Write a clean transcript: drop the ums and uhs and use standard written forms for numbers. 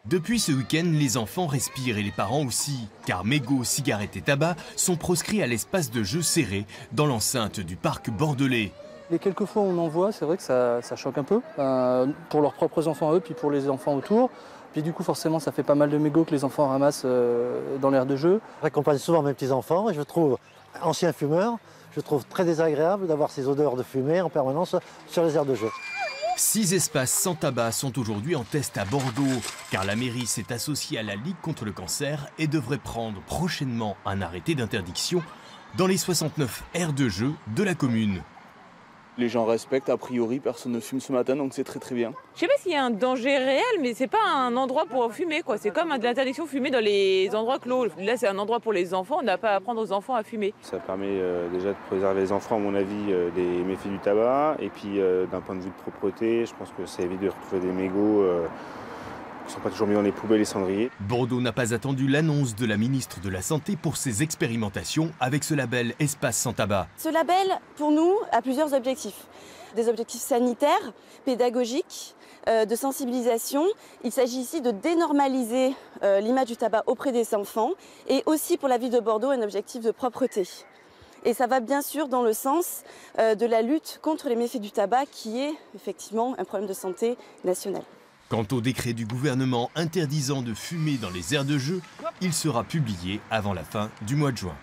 Depuis ce week-end, les enfants respirent et les parents aussi, car mégots, cigarettes et tabac sont proscrits à l'espace de jeux serré dans l'enceinte du parc bordelais. Les quelques fois où on en voit, c'est vrai que ça choque un peu, pour leurs propres enfants à eux, puis pour les enfants autour. Puis du coup, forcément, ça fait pas mal de mégots que les enfants ramassent dans l'aire de jeu. J'accompagne souvent mes petits-enfants et je trouve, ancien fumeur, je trouve très désagréable d'avoir ces odeurs de fumée en permanence sur les aires de jeu. 6 espaces sans tabac sont aujourd'hui en test à Bordeaux, car la mairie s'est associée à la Ligue contre le cancer et devrait prendre prochainement un arrêté d'interdiction dans les 69 aires de jeu de la commune. Les gens respectent, a priori, personne ne fume ce matin, donc c'est très bien. Je sais pas s'il y a un danger réel, mais c'est pas un endroit pour fumer, quoi. C'est comme de l'interdiction de fumer dans les endroits clos. Là, c'est un endroit pour les enfants, on n'a pas à apprendre aux enfants à fumer. Ça permet déjà de préserver les enfants, à mon avis, des méfaits du tabac. Et puis, d'un point de vue de propreté, je pense que ça évite de retrouver des mégots qui ne sont pas toujours mis dans les poubelles et cendriers. Bordeaux n'a pas attendu l'annonce de la ministre de la Santé pour ses expérimentations avec ce label Espace sans tabac. Ce label, pour nous, a plusieurs objectifs. Des objectifs sanitaires, pédagogiques, de sensibilisation. Il s'agit ici de dénormaliser l'image du tabac auprès des enfants et aussi pour la ville de Bordeaux un objectif de propreté. Et ça va bien sûr dans le sens de la lutte contre les méfaits du tabac qui est effectivement un problème de santé national. Quant au décret du gouvernement interdisant de fumer dans les aires de jeu, il sera publié avant la fin du mois de juin.